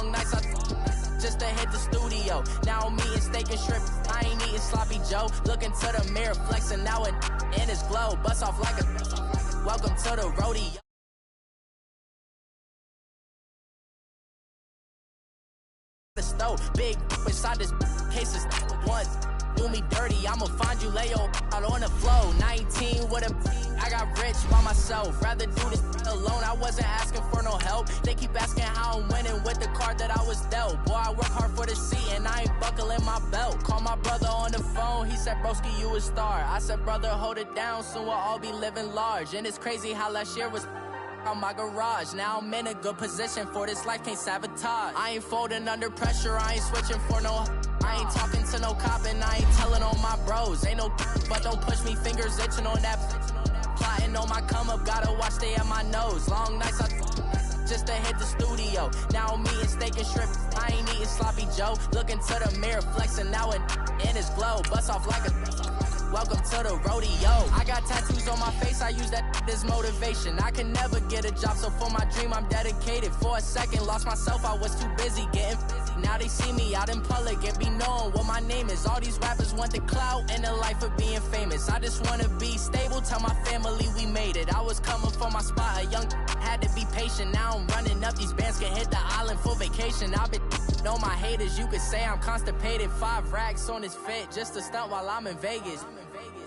Long nights just to hit the studio. Now I'm eating steak and shrimp. I ain't eating sloppy Joe. Looking to the mirror, flexing now in his glow. Bust off like a welcome to the rodeo. The stove, big inside this case is once. Do me dirty, I'ma find you, lay your out on the floor. 19 with a I got rich by myself. Rather do this alone, I wasn't asking for no help. They keep asking how I'm winning with the card that I was dealt. Boy, I work hard for the seat and I ain't buckling my belt. Call my brother on the phone, he said, broski, you a star. I said, brother, hold it down, soon we'll all be living large. And it's crazy how last year was on my garage. Now I'm in a good position for this life, can't sabotage. I ain't folding under pressure, I ain't switching for no. I ain't talking to no cop and I ain't telling on my bros. Ain't no but don't push me, fingers itching on that. Plotting on my come up, gotta watch stay at my nose. Long nights just to hit the studio. Now I'm eating steak and shrimp. I ain't eating sloppy Joe. Looking to the mirror, flexing now in his glow. Bust off like a welcome to the rodeo. I got tattoos on my face, I use that as motivation. I can never get a job, so for my dream I'm dedicated. For a second, lost myself, I was too busy getting busy. Now they see me out in public and be knowing what my name is. All these rappers want the clout and the life of being famous. I just wanna be stable, tell my family we made it. I was coming for my spot, a young had to be patient. Now I'm running up, these bands can hit the island for vacation. I've been on my haters, you could say I'm constipated. 5 racks on his fit, just to stunt while I'm in Vegas.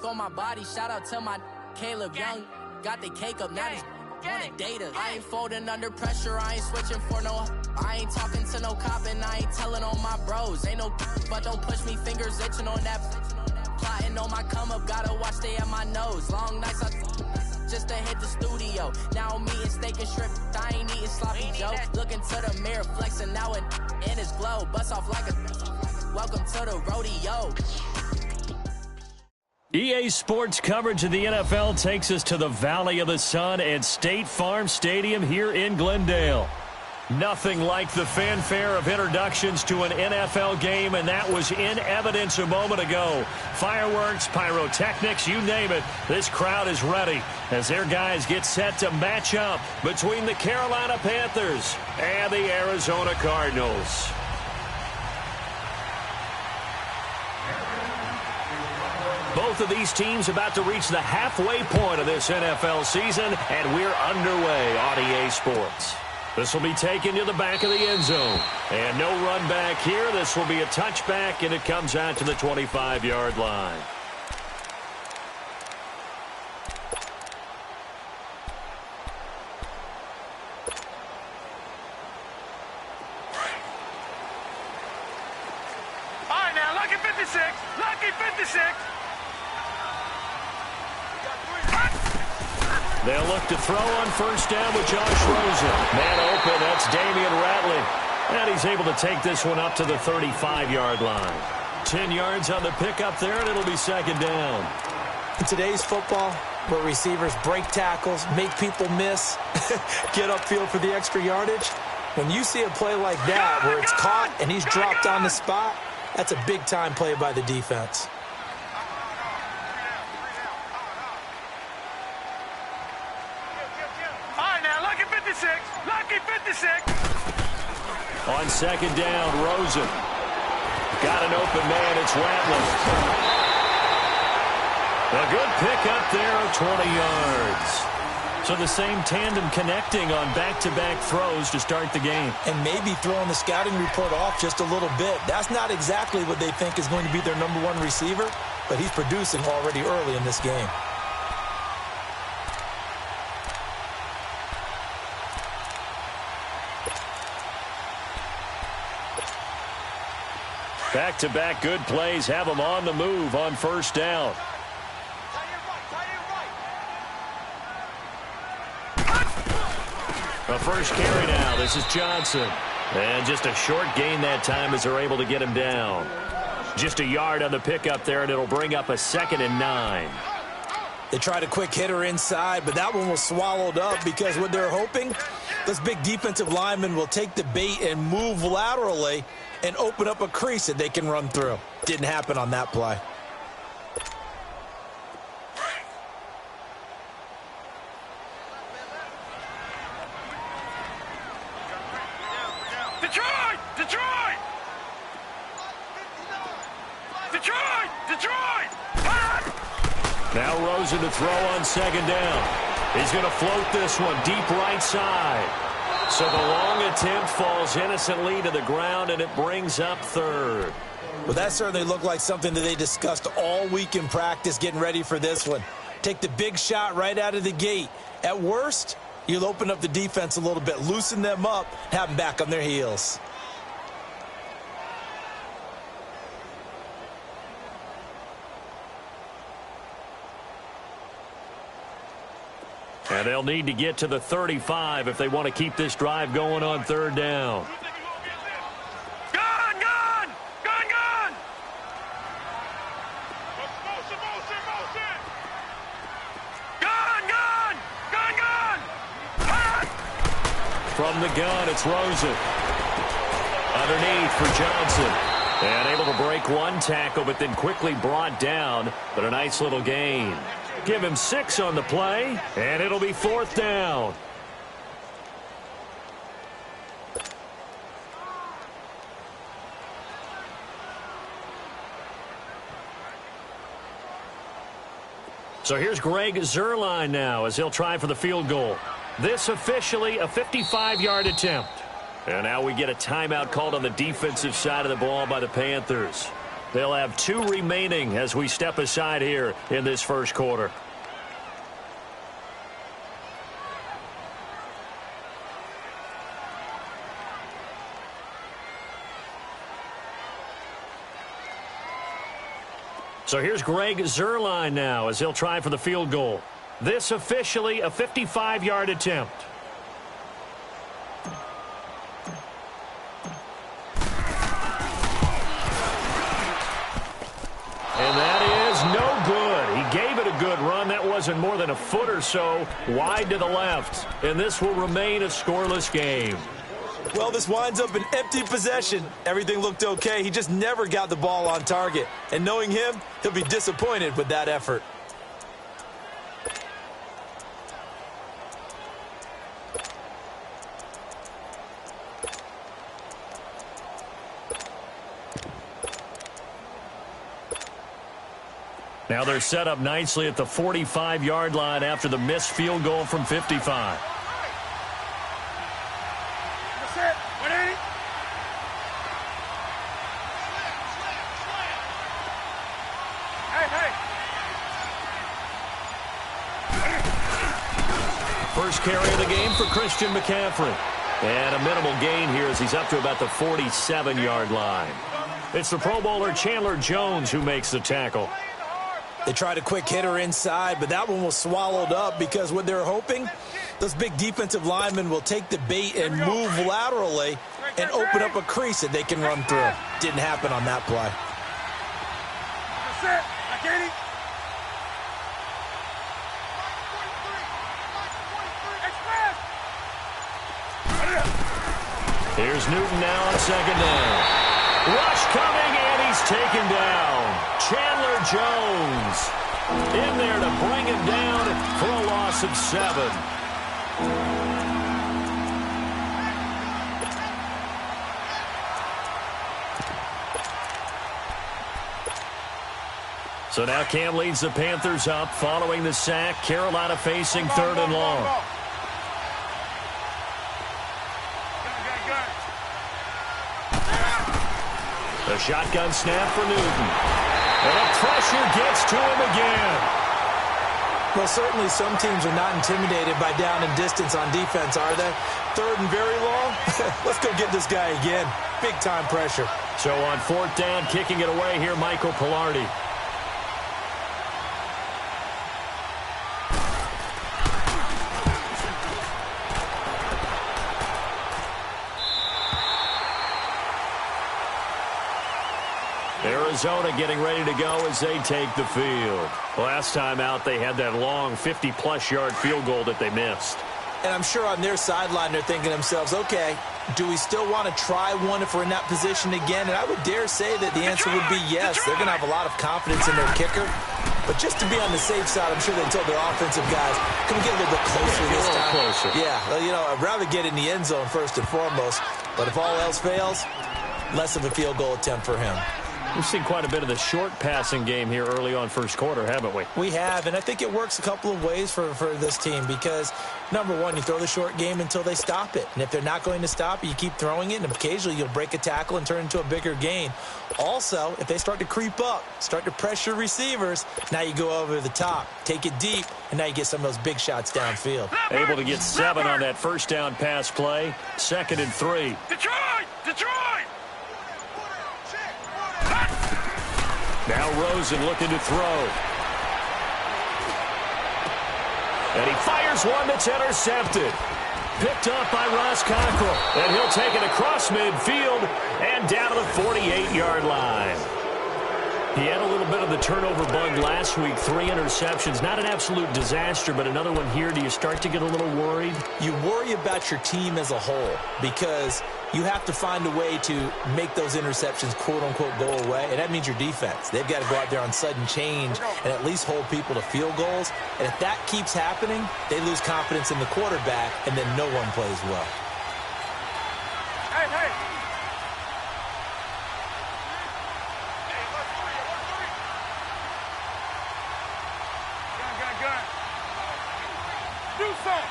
On my body, shout out to my Caleb Young. Got the cake up, now these wanna data. I ain't folding under pressure, I ain't switching for no. I ain't talking to no cop and I ain't telling on my bros. Ain't no but don't push me, fingers itching on that. Plotting on my come up, gotta watch stay at my nose. Long nights just to hit the studio. Now I'm eating steak and shrimp, I ain't eating sloppy Joe. Looking to the mirror, flexing now in his glow. Bust off like a welcome to the rodeo. EA Sports coverage of the NFL takes us to the Valley of the Sun at State Farm Stadium here in Glendale. Nothing like the fanfare of introductions to an NFL game, and that was in evidence a moment ago. Fireworks, pyrotechnics, you name it. This crowd is ready as their guys get set to match up between the Carolina Panthers and the Arizona Cardinals. Both of these teams about to reach the halfway point of this NFL season, and we're underway on EA Sports. This will be taken to the back of the end zone. And no run back here. This will be a touchback, and it comes out to the 25-yard line. All right, now, lucky 56. Lucky 56. They'll look to throw on first down with Josh Rosen. Man open, that's Damian Ratley. And he's able to take this one up to the 35-yard line. 10 yards on the pickup there, and it'll be second down. In today's football, where receivers break tackles, make people miss, get upfield for the extra yardage, when you see a play like that where it's caught and he's dropped on the spot, that's a big-time play by the defense. Lucky 56. On second down, Rosen. Got an open man, it's Ratley. A good pickup there of 20 yards. So the same tandem connecting on back-to-back throws to start the game. And maybe throwing the scouting report off just a little bit. That's not exactly what they think is going to be their number one receiver, but he's producing already early in this game. Back-to-back good plays have them on the move on first down. A first carry now. This is Johnson. And just a short gain that time as they're able to get him down. Just a yard on the pickup there, and it'll bring up a 2nd and 9. They tried a quick hitter inside, but that one was swallowed up because what they're hoping, this big defensive lineman will take the bait and move laterally and open up a crease that they can run through. Didn't happen on that play. The Detroit! Detroit! Detroit! Detroit! Now Rosen to throw on second down. He's going to float this one deep right side. So the long attempt falls innocently to the ground, and it brings up third. Well, that certainly looked like something that they discussed all week in practice getting ready for this one. Take the big shot right out of the gate. At worst, you'll open up the defense a little bit, loosen them up, have them back on their heels. And they'll need to get to the 35 if they want to keep this drive going on third down. Gun! Gun! Gun! Gun! Gun! Gun! Gun! Gun! From the gun, it's Rosen. Underneath for Johnson. And able to break one tackle, but then quickly brought down. But a nice little gain. Give him 6 on the play, and it'll be fourth down. So here's Greg Zuerlein now as he'll try for the field goal. This officially a 55-yard attempt. And now we get a timeout called on the defensive side of the ball by the Panthers. They'll have 2 remaining as we step aside here in this first quarter. So here's Greg Zuerlein now as he'll try for the field goal. This officially a 55-yard attempt. And that is no good. He gave it a good run. That wasn't more than a foot or so wide to the left. And this will remain a scoreless game. Well, this winds up an empty possession. Everything looked okay. He just never got the ball on target. And knowing him, he'll be disappointed with that effort. Now they're set up nicely at the 45-yard line after the missed field goal from 55. First carry of the game for Christian McCaffrey. And a minimal gain here as he's up to about the 47-yard line. It's the Pro Bowler Chandler Jones who makes the tackle. They tried a quick hitter inside, but that one was swallowed up because what they're hoping, those big defensive linemen will take the bait and move laterally and open up a crease that they can run through. Didn't happen on that play. That's it. I get it. Here's Newton now on second down. Rush coming, and he's taken down. Chandler Jones in there to bring him down for a loss of 7. So now Cam leads the Panthers up following the sack. Carolina facing 3rd and long. The shotgun snap for Newton. And the pressure gets to him again. Well, certainly some teams are not intimidated by down and distance on defense, are they? 3rd and very long? Let's go get this guy again. Big-time pressure. So on 4th down, kicking it away here, Michael Pilardi. Arizona getting ready to go as they take the field. Last time out, they had that long 50-plus yard field goal that they missed. And I'm sure on their sideline they're thinking to themselves, okay, do we still want to try one if we're in that position again? And I would dare say that the answer would be yes. They're going to have a lot of confidence in their kicker. But just to be on the safe side, I'm sure they told their offensive guys, can we get a little bit closer this time? Closer. Yeah, well, you know, I'd rather get in the end zone first and foremost. But if all else fails, less of a field goal attempt for him. We've seen quite a bit of the short passing game here early on first quarter, haven't we? We have, and I think it works a couple of ways for this team because, number one, you throw the short game until they stop it. And if they're not going to stop it, you keep throwing it, and occasionally you'll break a tackle and turn into a bigger gain. Also, if they start to creep up, start to pressure receivers, now you go over the top, take it deep, and now you get some of those big shots downfield. Able to get 7 on that first down pass play. 2nd and 3. Detroit! Detroit! Now Rosen looking to throw. And he fires one that's intercepted. Picked up by Ross Cockrell. And he'll take it across midfield and down to the 48-yard line. He had a little bit of the turnover bug last week. 3 interceptions. Not an absolute disaster, but another one here. Do you start to get a little worried? You worry about your team as a whole because you have to find a way to make those interceptions, quote-unquote, go away, and that means your defense. They've got to go out there on sudden change and at least hold people to field goals. And if that keeps happening, they lose confidence in the quarterback, and then no one plays well. Hey, hey! Gun. Do something!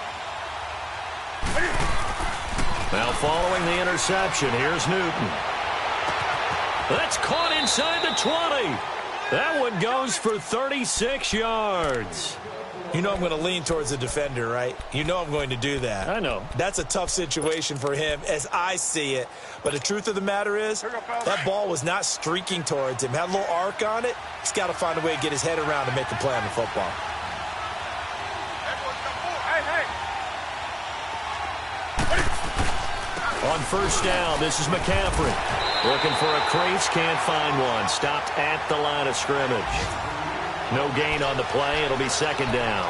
Now following the interception, here's Newton. That's caught inside the 20. That one goes for 36 yards. You know I'm going to lean towards the defender, right? You know I'm going to do that. I know. That's a tough situation for him as I see it. But the truth of the matter is, that ball was not streaking towards him. Had a little arc on it. He's got to find a way to get his head around and make a play on the football. On first down, this is McCaffrey. Looking for a crease, can't find one. Stopped at the line of scrimmage. No gain on the play. It'll be 2nd down.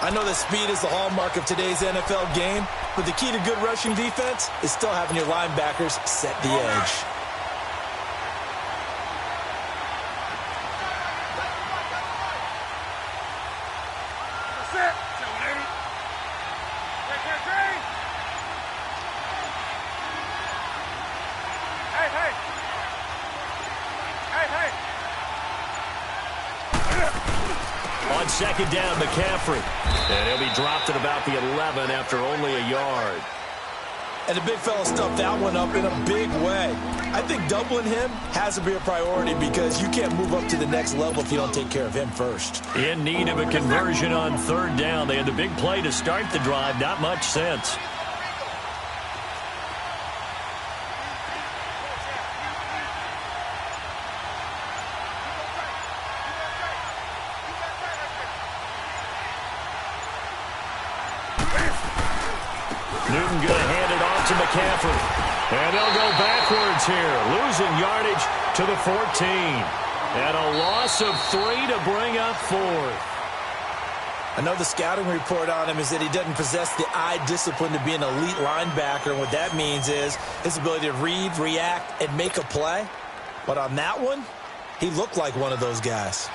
I know that speed is the hallmark of today's NFL game, but the key to good rushing defense is still having your linebackers set the edge. On 2nd down, McCaffrey. And he'll be dropped at about the 11 after only a yard. And the big fella stuffed that one up in a big way. I think doubling him has to be a priority because you can't move up to the next level if you don't take care of him first. In need of a conversion on 3rd down. They had the big play to start the drive. Not much sense. Newton going to hand it off to McCaffrey. And they'll go backwards here. Losing yardage to the 14. And a loss of 3 to bring up 4th. I know the scouting report on him is that he doesn't possess the eye discipline to be an elite linebacker. And what that means is his ability to read, react, and make a play. But on that one, he looked like one of those guys.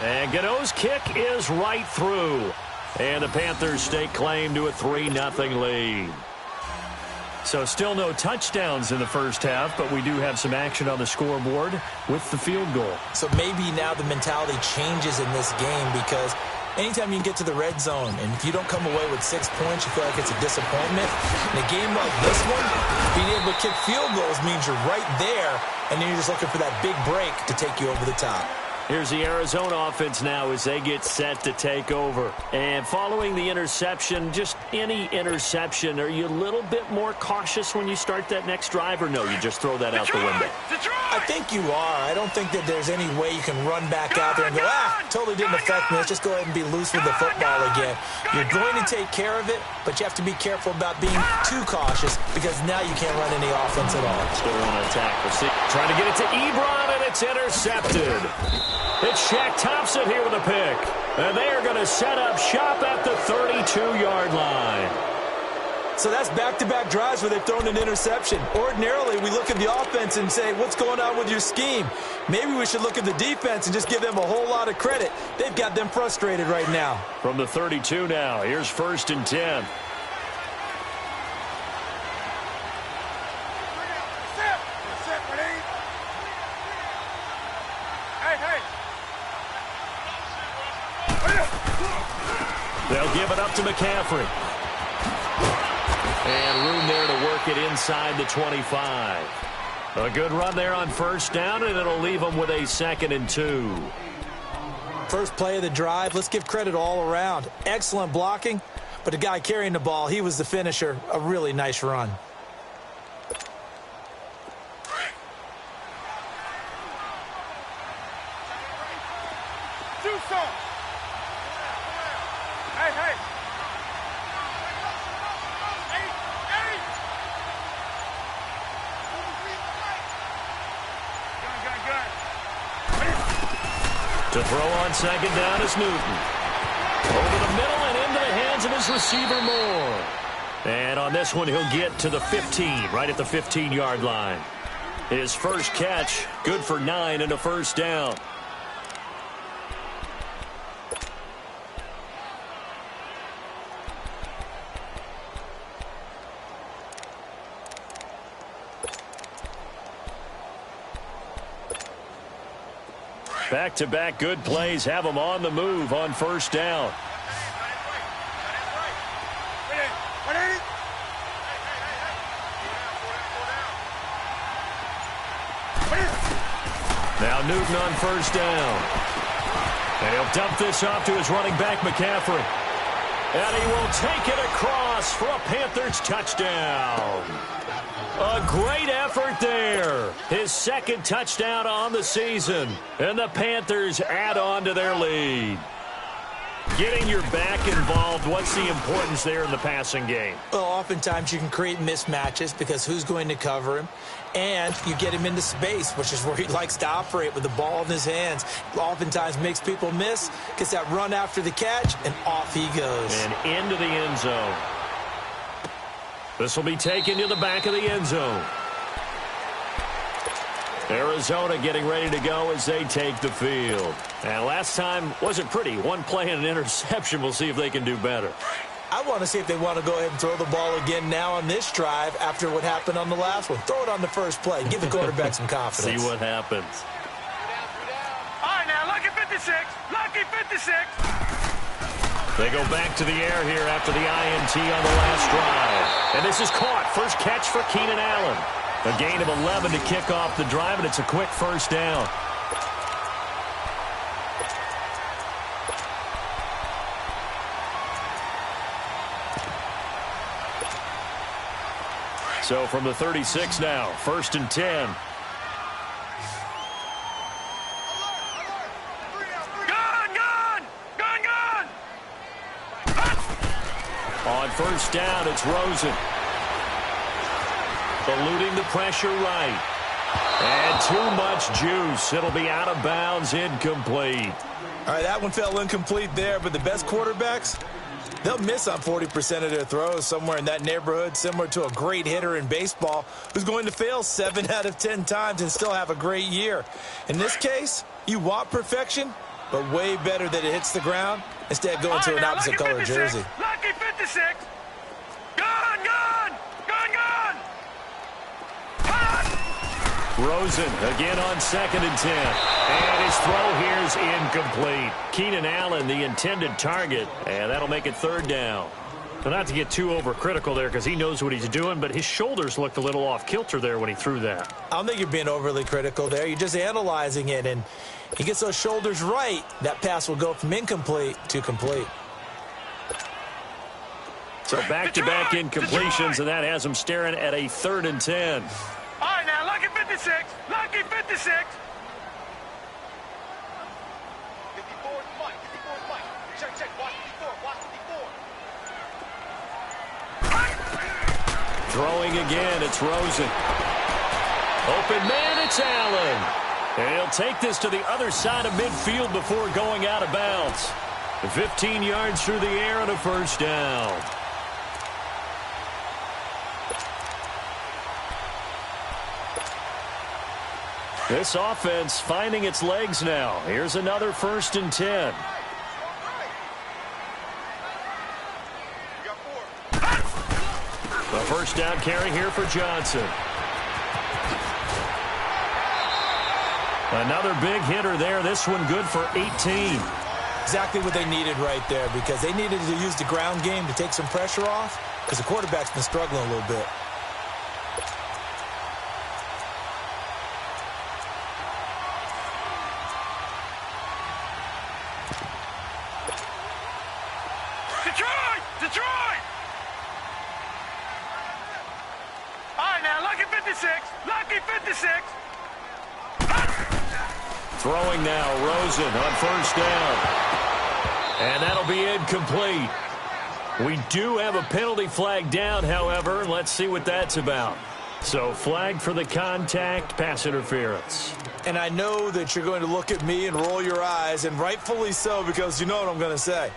And Gano's kick is right through. And the Panthers stake claim to a 3-0 lead. So still no touchdowns in the first half, but we do have some action on the scoreboard with the field goal. So maybe now the mentality changes in this game because anytime you can get to the red zone and if you don't come away with 6 points, you feel like it's a disappointment. In a game like this one, being able to kick field goals means you're right there, and then you're just looking for that big break to take you over the top. Here's the Arizona offense now as they get set to take over. And following the interception, just any interception, are you a little bit more cautious when you start that next drive, or no, you just throw that out the window? I think you are. I don't think that there's any way you can run back out there and go, totally didn't affect me. Let's just go ahead and be loose with the football again. You're going to take care of it, but you have to be careful about being too cautious because now you can't run any offense at all. Still on attack. We'll see. Trying to get it to Ebron, and it's intercepted. It's Shaq Thompson here with a pick. And they are going to set up shop at the 32-yard line. So that's back-to-back drives where they've thrown an interception. Ordinarily, we look at the offense and say, what's going on with your scheme? Maybe we should look at the defense and just give them a whole lot of credit. They've got them frustrated right now. From the 32 now, here's 1st and 10. They'll give it up to McCaffrey. And room there to work it inside the 25. A good run there on 1st down, and it'll leave them with a 2nd and 2. First play of the drive, let's give credit all around. Excellent blocking, but the guy carrying the ball, he was the finisher. A really nice run. To throw on 2nd down is Newton. Over the middle and into the hands of his receiver Moore. And on this one, he'll get to the 15, right at the 15-yard line. His first catch, good for 9 and a 1st down. Back-to-back good plays have them on the move on 1st down. Now Newton on 1st down. And he'll dump this off to his running back, McCaffrey. And he will take it across for a Panthers touchdown. A great effort there. His 2nd touchdown on the season. And the Panthers add on to their lead. Getting your back involved, what's the importance there in the passing game? Well, oftentimes you can create mismatches because who's going to cover him? And you get him into space, which is where he likes to operate with the ball in his hands. Oftentimes makes people miss, gets that run after the catch, and off he goes. And into the end zone. This will be taken to the back of the end zone. Arizona getting ready to go as they take the field. And last time wasn't pretty. One play and an interception. We'll see if they can do better. I want to see if they want to go ahead and throw the ball again now on this drive after what happened on the last one. Throw it on the first play. Give the quarterback some confidence. See what happens. All right, now, lucky 56. Lucky 56. They go back to the air here after the INT on the last drive. And this is caught. First catch for Keenan Allen. A gain of 11 to kick off the drive, and it's a quick 1st down. So from the 36 now, 1st and 10. On 1st down, it's Rosen. Eluding the pressure right. And too much juice. It'll be out of bounds, incomplete. All right, that one fell incomplete there, but the best quarterbacks, they'll miss on 40% of their throws, somewhere in that neighborhood, similar to a great hitter in baseball who's going to fail 7 out of 10 times and still have a great year. In this case, you want perfection, but way better that it hits the ground instead going to an opposite color jersey. Lucky 56. Gone, gone, gone, gone. Rosen again on 2nd and 10. And his throw here is incomplete. Keenan Allen, the intended target, and that'll make it 3rd down. Now, not to get too overcritical there because he knows what he's doing, but his shoulders looked a little off kilter there when he threw that. I don't think you're being overly critical there. You're just analyzing it, and he gets those shoulders right. That pass will go from incomplete to complete. So back-to-back incompletions, and that has him staring at a 3rd and 10. All right, now, lucky 56. Lucky 56. 54 is Mike. 54 is Mike. Check, check. Watch 54. Watch 54. Throwing again, it's Rosen. Open man, it's Allen. And he'll take this to the other side of midfield before going out of bounds. 15 yards through the air and a 1st down. This offense finding its legs now. Here's another 1st and 10. The first down carry here for Johnson. Another big hitter there. This one good for 18. Exactly what they needed right there, because they needed to use the ground game to take some pressure off, because the quarterback's been struggling a little bit. Detroit! Detroit! All right, now, lucky 56. Lucky 56. Throwing now, Rosen on 1st down. And that'll be incomplete. We do have a penalty flag down, however. Let's see what that's about. So flag for the contact, pass interference. And I know that you're going to look at me and roll your eyes, and rightfully so, because you know what I'm going to say.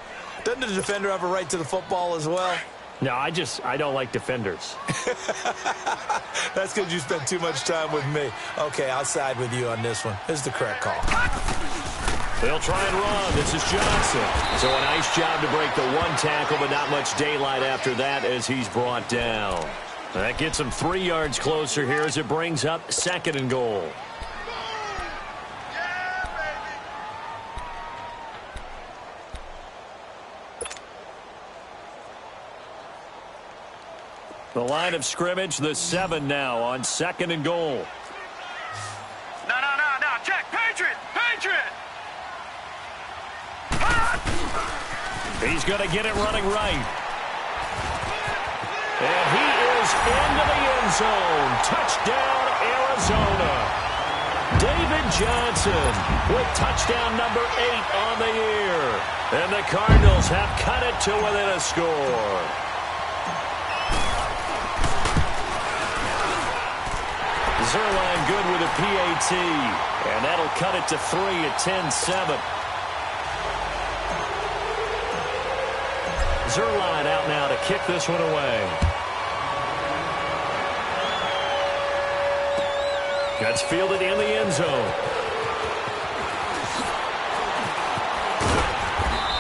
Doesn't the defender have a right to the football as well? No, I don't like defenders. That's because you spent too much time with me. Okay, I'll side with you on this one. This is the correct call. They'll try and run. This is Johnson. So a nice job to break the 1 tackle, but not much daylight after that as he's brought down. That gets him 3 yards closer here as it brings up 2nd and goal. The line of scrimmage, the 7 now on 2nd and goal. No. Check. Patriot. He's going to get it running right. And he is into the end zone. Touchdown, Arizona. David Johnson with touchdown number 8 on the year. And the Cardinals have cut it to within a score. Zerline good with a PAT, and that'll cut it to 3 at 10-7. Zerline out now to kick this one away. Gets fielded in the end zone.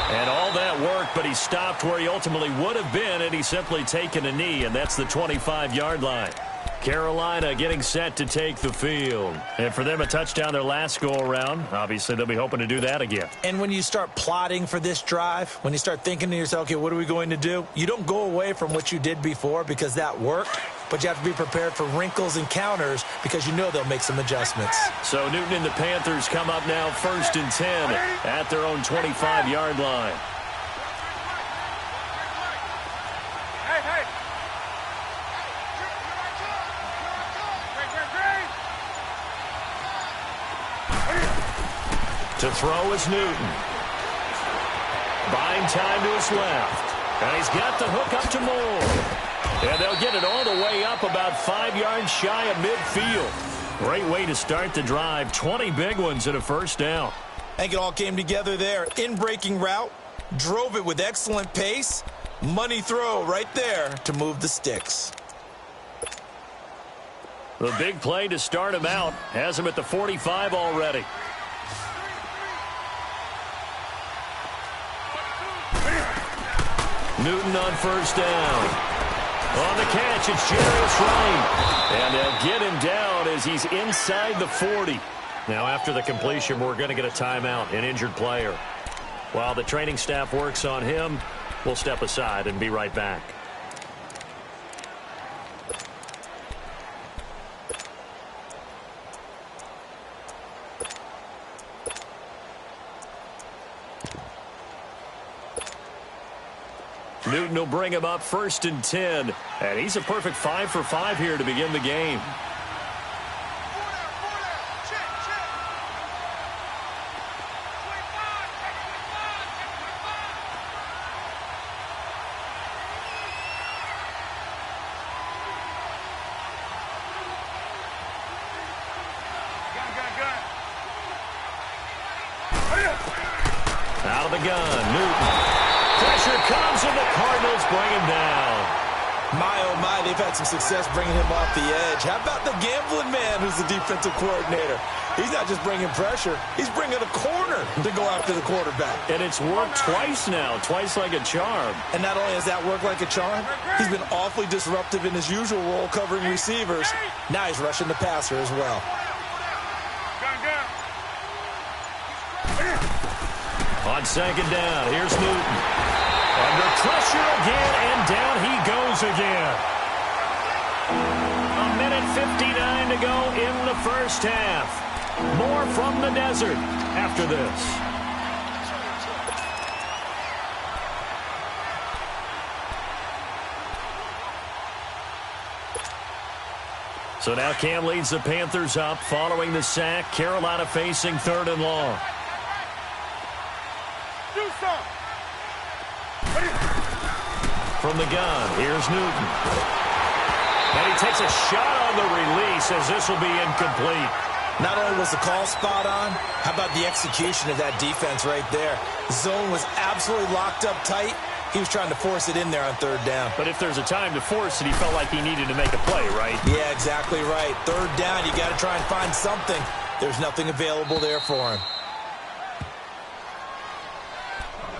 And all that work, but he stopped where he ultimately would have been, and he's simply taken a knee, and that's the 25-yard line. Carolina getting set to take the field. And for them, a touchdown their last go-around. Obviously, they'll be hoping to do that again. And when you start plotting for this drive, when you start thinking to yourself, okay, what are we going to do? You don't go away from what you did before because that worked, but you have to be prepared for wrinkles and counters because you know they'll make some adjustments. So Newton and the Panthers come up now 1st and 10 at their own 25-yard line. To throw is Newton. Buying time to his left. And he's got the hook up to Moore. And they'll get it all the way up about 5 yards shy of midfield. Great way to start the drive. 20 big ones and a 1st down. I think it all came together there. In-breaking route. Drove it with excellent pace. Money throw right there to move the sticks. The big play to start him out. Has him at the 45 already. Newton on 1st down. On the catch, it's Jarius Wright. And they'll get him down as he's inside the 40. Now, after the completion, we're going to get a timeout, an injured player. While the training staff works on him, we'll step aside and be right back. Newton will bring him up 1st and 10. And he's a perfect 5 for 5 here to begin the game. Out of the gun, Newton. Pressure comes, and the Cardinals bring him down. My, oh my, they've had some success bringing him off the edge. How about the gambling man who's the defensive coordinator? He's not just bringing pressure, he's bringing a corner to go after the quarterback. And it's worked twice now, twice like a charm. And not only has that worked like a charm, he's been awfully disruptive in his usual role covering receivers. Now he's rushing the passer as well. On second down, here's Newton. Under pressure again, and down he goes again. A minute 59 to go in the first half. More from the desert after this. So now Cam leads the Panthers up following the sack. Carolina facing 3rd and long. From the gun, here's Newton. And he takes a shot on the release as this will be incomplete. Not only was the call spot on, how about the execution of that defense right there? The zone was absolutely locked up tight. He was trying to force it in there on 3rd down. But if there's a time to force it, he felt like he needed to make a play, right? Yeah, exactly right. 3rd down, you got to try and find something. There's nothing available there for him.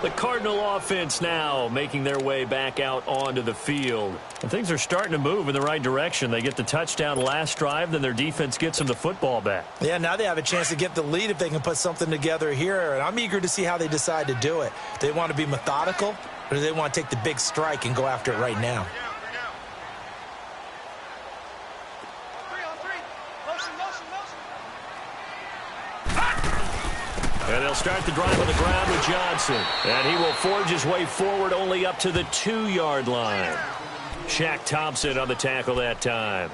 The Cardinal offense now making their way back out onto the field. And things are starting to move in the right direction. They get the touchdown last drive, then their defense gets them the football back. Yeah, now they have a chance to get the lead if they can put something together here. And I'm eager to see how they decide to do it. Do they want to be methodical, or do they want to take the big strike and go after it right now? And they'll start the drive on the ground with Johnson. And he will forge his way forward only up to the 2-yard line. Shaq Thompson on the tackle that time.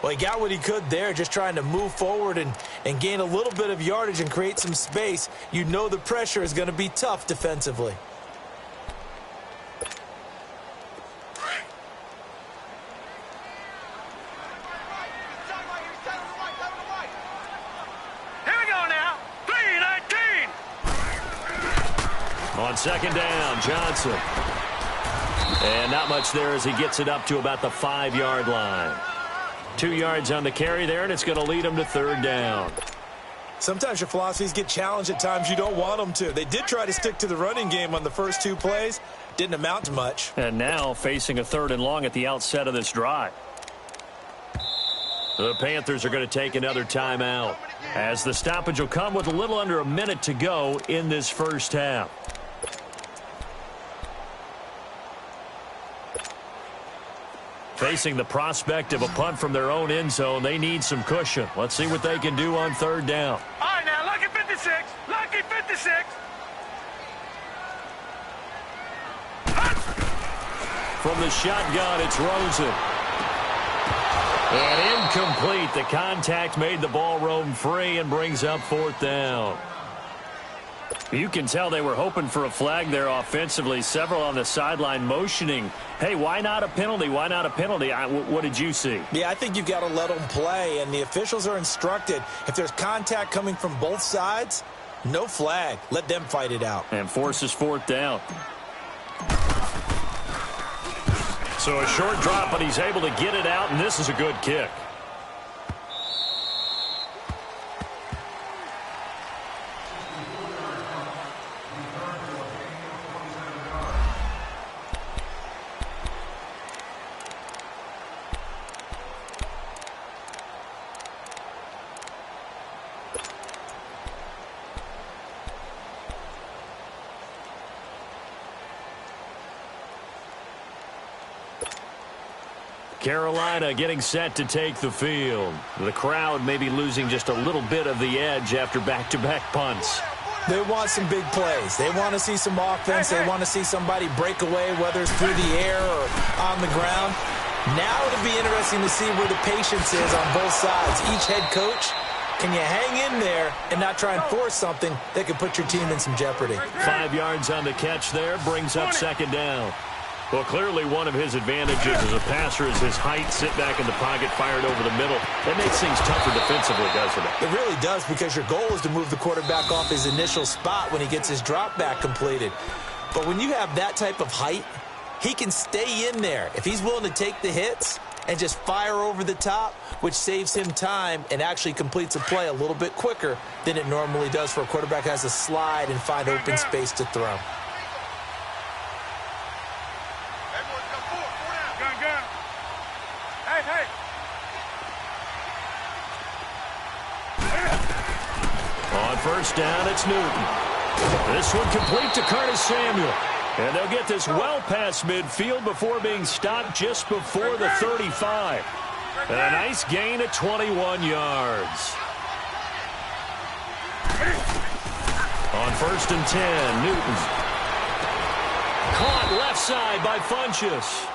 Well, he got what he could there, just trying to move forward and gain a little bit of yardage and create some space. You know the pressure is going to be tough defensively. On second down, Johnson. And not much there as he gets it up to about the 5-yard line. 2 yards on the carry there, and it's going to lead him to 3rd down. Sometimes your philosophies get challenged at times you don't want them to. They did try to stick to the running game on the first 2 plays. Didn't amount to much. And now facing a 3rd and long at the outset of this drive. The Panthers are going to take another timeout, as the stoppage will come with a little under a minute to go in this first half. Facing the prospect of a punt from their own end zone, they need some cushion. Let's see what they can do on 3rd down. All right, now, lucky 56. Lucky 56. From the shotgun, it's Rosen. And incomplete. The contact made the ball roam free and brings up 4th down. You can tell they were hoping for a flag there offensively. Several on the sideline motioning, hey, why not a penalty? Why not a penalty? What did you see? Yeah, I think you've got to let them play, and the officials are instructed. If there's contact coming from both sides, no flag. Let them fight it out. And forces 4th down. So a short drop, but he's able to get it out, and this is a good kick. Carolina getting set to take the field. The crowd may be losing just a little bit of the edge after back-to-back punts. They want some big plays. They want to see some offense. They want to see somebody break away, whether it's through the air or on the ground. Now it'll be interesting to see where the patience is on both sides. Each head coach, can you hang in there and not try and force something that could put your team in some jeopardy? 5 yards on the catch there, brings up 2nd down. Well, clearly one of his advantages as a passer is his height, sit back in the pocket, fired over the middle. That makes things tougher defensively, doesn't it? It really does, because your goal is to move the quarterback off his initial spot when he gets his drop back completed. But when you have that type of height, He can stay in there if he's willing to take the hits and just fire over the top, which saves him time and actually completes a play a little bit quicker than it normally does for a quarterback who has to slide and find open space to throw. On first down, it's Newton. This one complete to Curtis Samuel. And they'll get this well past midfield before being stopped just before the 35. And a nice gain of 21 yards. On first and 10, Newton. Caught left side by Funchess.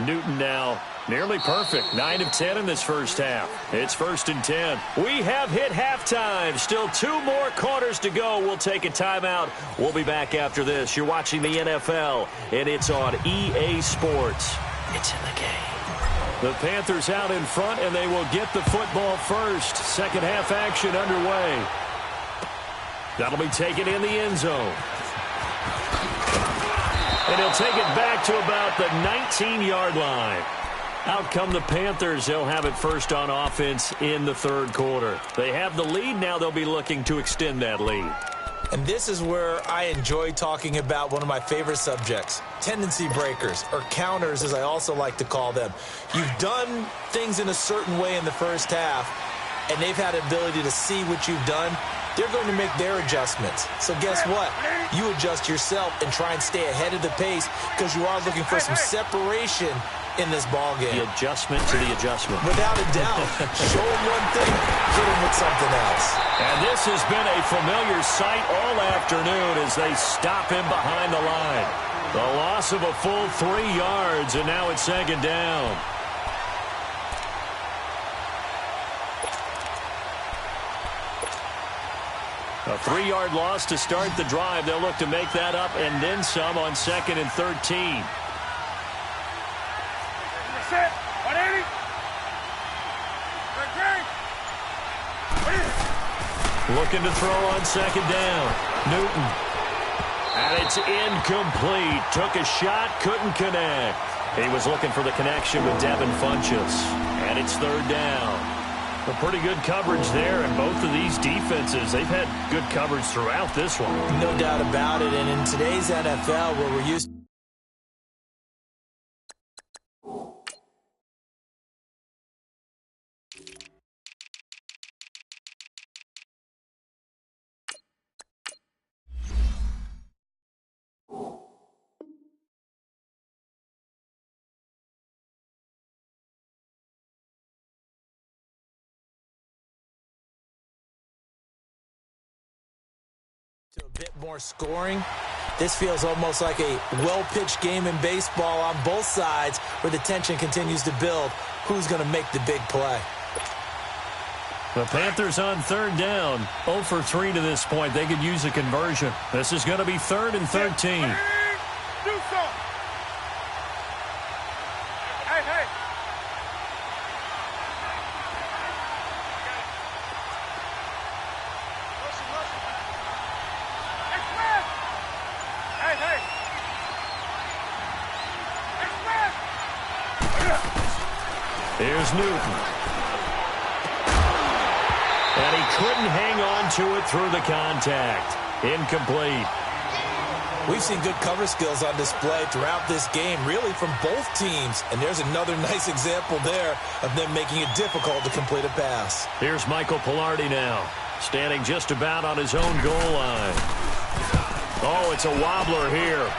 Newton now nearly perfect. 9 of 10 in this first half. It's first and 10. We have hit halftime. Still 2 more quarters to go. We'll take a timeout. We'll be back after this. You're watching the NFL, and it's on EA Sports. It's in the game. The Panthers out in front, and they will get the football first. Second half action underway. That'll be taken in the end zone. And he'll take it back to about the 19-yard line. Out come the Panthers. They'll have it first on offense in the third quarter. They have the lead. Now they'll be looking to extend that lead. And this is where I enjoy talking about one of my favorite subjects, tendency breakers, or counters as I also like to call them. You've done things in a certain way in the first half, and they've had the ability to see what you've done. They're going to make their adjustments. So guess what? You adjust yourself and try and stay ahead of the pace because you are looking for some separation in this ball game. The adjustment to the adjustment. Without a doubt. Show him one thing, hit him with something else. And this has been a familiar sight all afternoon as they stop him behind the line. The loss of a full 3 yards, and now it's second down. A 3-yard loss to start the drive. They'll look to make that up and then some on second and 13. Looking to throw on second down. Newton. And it's incomplete. Took a shot, couldn't connect. He was looking for the connection with Devin Funchess. And it's third down. A pretty good coverage there, and both of these defenses, they've had good coverage throughout this one. No doubt about it, and in today's NFL, where we're used to a bit more scoring. This feels almost like a well-pitched game in baseball on both sides where the tension continues to build. Who's going to make the big play? The Panthers on third down. 0 for 3 to this point. They could use a conversion. This is going to be third and 13. Here's Newton. And he couldn't hang on to it through the contact. Incomplete. We've seen good cover skills on display throughout this game, really from both teams. And there's another nice example there of them making it difficult to complete a pass. Here's Michael Pilardi now, standing just about on his own goal line. Oh, it's a wobbler here.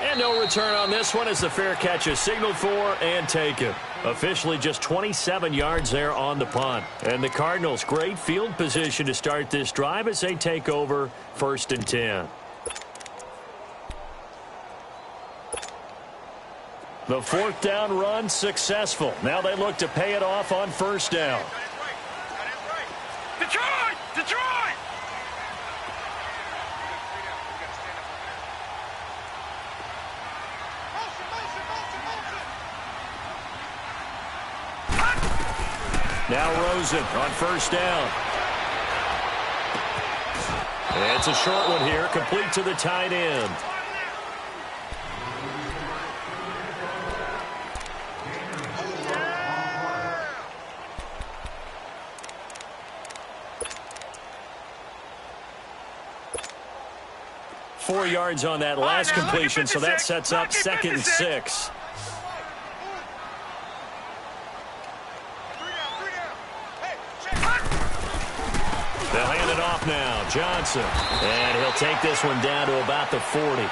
And no return on this one as the fair catch is signaled for and taken. Officially just 27 yards there on the punt. And the Cardinals, great field position to start this drive as they take over first and 10. The fourth down run successful. Now they look to pay it off on first down. Detroit! Detroit! Now Rosen on first down. It's a short one here, complete to the tight end. 4 yards on that last completion, so that sets up 2nd and 6. They'll hand it off now. Johnson. And he'll take this one down to about the 40.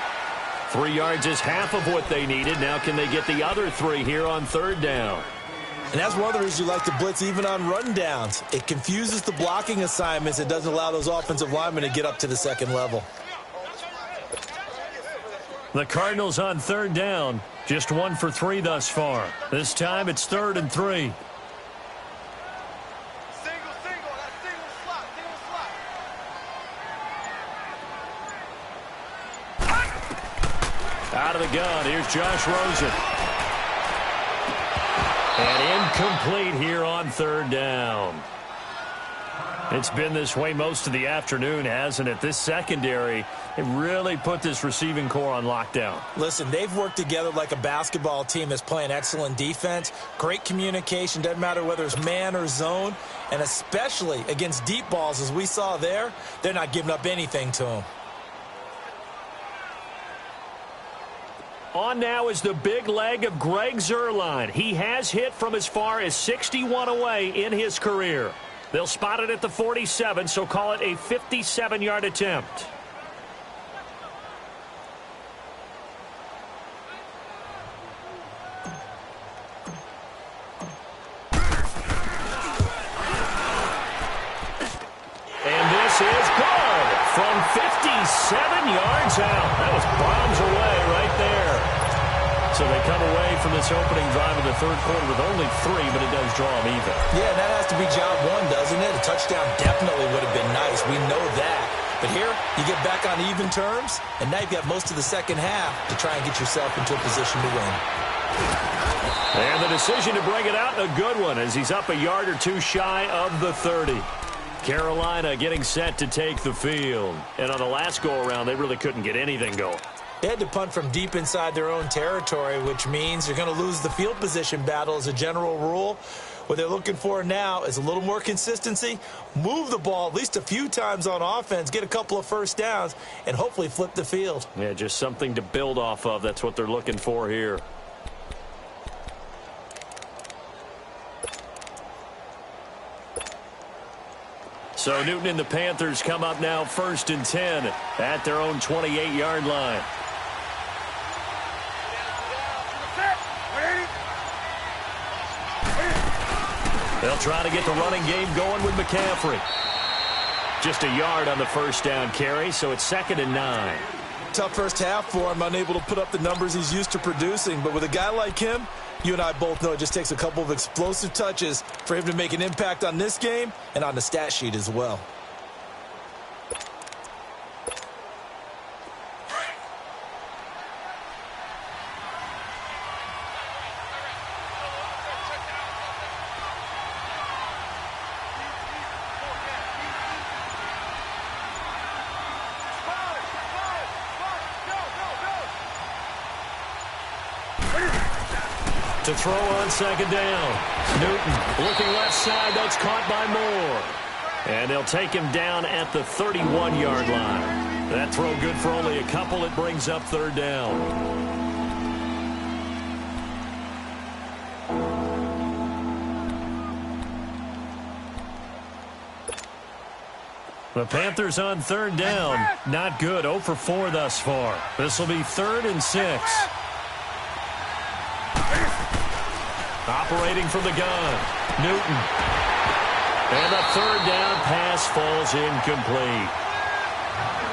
3 yards is half of what they needed. Now can they get the other 3 here on 3rd down? And that's one of the reasons you like to blitz even on run downs. It confuses the blocking assignments. It doesn't allow those offensive linemen to get up to the 2nd level. The Cardinals on 3rd down. Just 1 for 3 thus far. This time it's 3rd and 3. Out of the gun, here's Josh Rosen. And incomplete here on 3rd down. It's been this way most of the afternoon, hasn't it? This secondary, it really put this receiving core on lockdown. Listen, they've worked together like a basketball team that's playing excellent defense. Great communication, doesn't matter whether it's man or zone. And especially against deep balls, as we saw there, they're not giving up anything to them. On now is the big leg of Greg Zuerlein. He has hit from as far as 61 away in his career. They'll spot it at the 47, so call it a 57-yard attempt. And this is good from 57 yards out. That was bombs away right there. So they come away from this opening drive of the 3rd quarter with only 3, but it does draw them even. Yeah, that has to be job 1, doesn't it? A touchdown definitely would have been nice. We know that. But here, you get back on even terms, and now you've got most of the 2nd half to try and get yourself into a position to win. And the decision to bring it out, a good one, as he's up a yard or 2 shy of the 30. Carolina getting set to take the field. And on the last go-around, they really couldn't get anything going. They had to punt from deep inside their own territory, which means you're going to lose the field position battle as a general rule. What they're looking for now is a little more consistency, move the ball at least a few times on offense, get a couple of first downs, and hopefully flip the field. Yeah, just something to build off of. That's what they're looking for here. So Newton and the Panthers come up now 1st and 10 at their own 28-yard line. They'll try to get the running game going with McCaffrey. Just a yard on the 1st down carry, so it's 2nd and 9. Tough first half for him, unable to put up the numbers he's used to producing. But with a guy like him, you and I both know it just takes a couple of explosive touches for him to make an impact on this game and on the stat sheet as well. To throw on 2nd down. Newton looking left side. That's caught by Moore. And they'll take him down at the 31-yard line. That throw good for only a couple. It brings up 3rd down. The Panthers on 3rd down. Not good. 0 for 4 thus far. This will be 3rd and 6. Operating from the gun, Newton. And the 3rd down pass falls incomplete.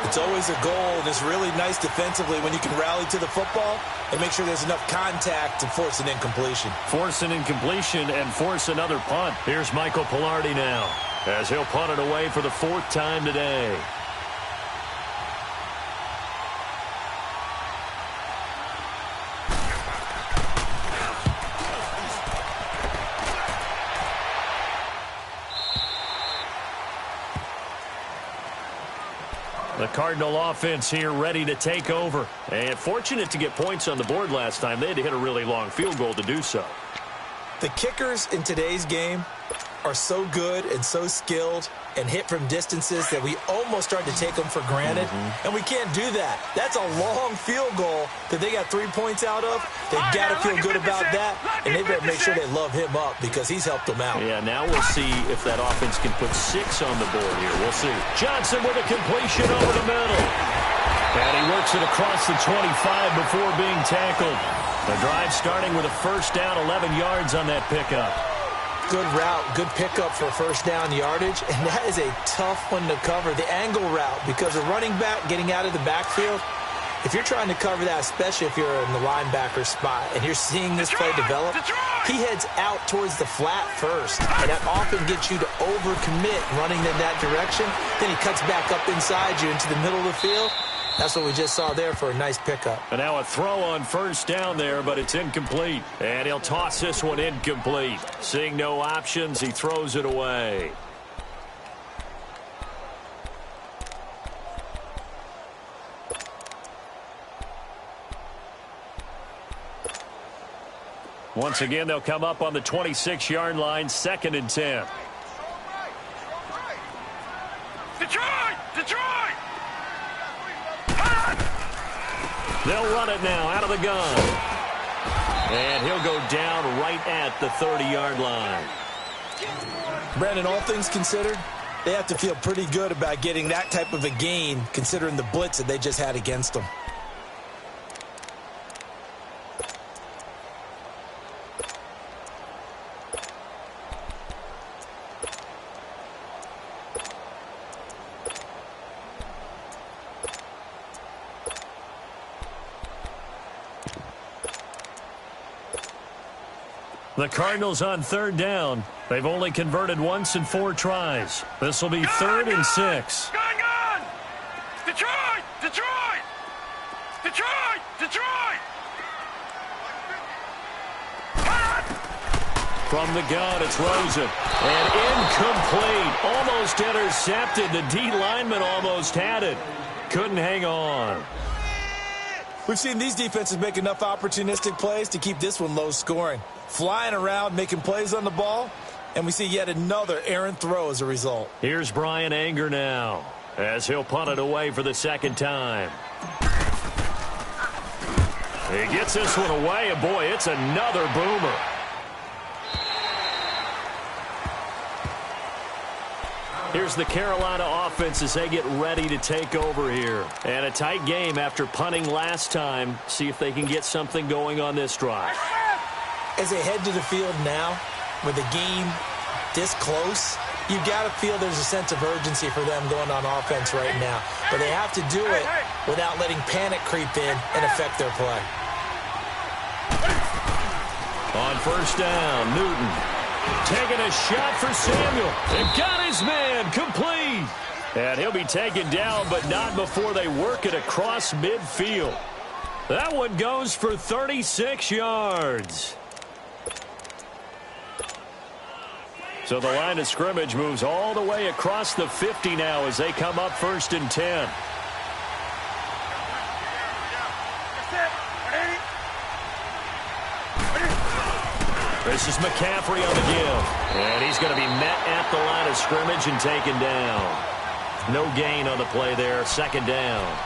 It's always a goal, and it's really nice defensively when you can rally to the football and make sure there's enough contact to force an incompletion. Force an incompletion and force another punt. Here's Michael Pilardi now, as he'll punt it away for the 4th time today. The Cardinal offense here ready to take over. And fortunate to get points on the board last time. They had to hit a really long field goal to do so. The kickers in today's game are so good and so skilled and hit from distances that we almost start to take them for granted, and we can't do that. That's a long field goal that they got 3 points out of. They've got to feel good about that, and they better make sure they love him up because he's helped them out. Yeah, now we'll see if that offense can put 6 on the board here. We'll see. Johnson with a completion over the middle. And he works it across the 25 before being tackled. The drive starting with a first down, 11 yards on that pickup. Good route, good pickup for first down yardage, and that is a tough one to cover, the angle route, because a running back getting out of the backfield, if you're trying to cover that, especially if you're in the linebacker spot, and you're seeing this play develop, he heads out towards the flat first, and that often gets you to overcommit running in that direction. Then he cuts back up inside you into the middle of the field. That's what we just saw there for a nice pickup. And now a throw on first down there, but it's incomplete. And he'll toss this one incomplete. Seeing no options, he throws it away. Once again, they'll come up on the 26-yard line, 2nd and 10. Detroit! Detroit! They'll run it now out of the gun. And he'll go down right at the 30-yard line. Brandon, all things considered, they have to feel pretty good about getting that type of a gain considering the blitz that they just had against them. The Cardinals on 3rd down. They've only converted once in 4 tries. This will be 3rd and 6. Gun! Detroit! Detroit! Detroit! Detroit! From the gun, it's Rosen. And incomplete. Almost intercepted. The D lineman almost had it. Couldn't hang on. We've seen these defenses make enough opportunistic plays to keep this one low scoring. Flying around, making plays on the ball, and we see yet another errant throw as a result. Here's Brian Anger now, as he'll punt it away for the 2nd time. He gets this one away, and boy, it's another boomer. Here's the Carolina offense as they get ready to take over here. And a tight game after punting last time. See if they can get something going on this drive. As they head to the field now, with the game this close, you've got to feel there's a sense of urgency for them going on offense right now. But they have to do it without letting panic creep in and affect their play. On first down, Newton taking a shot for Samuel. And got his man complete. And he'll be taken down, but not before they work it across midfield. That one goes for 36 yards. So the line of scrimmage moves all the way across the 50 now as they come up 1st and 10. This is McCaffrey on the give. And he's going to be met at the line of scrimmage and taken down. No gain on the play there, 2nd down.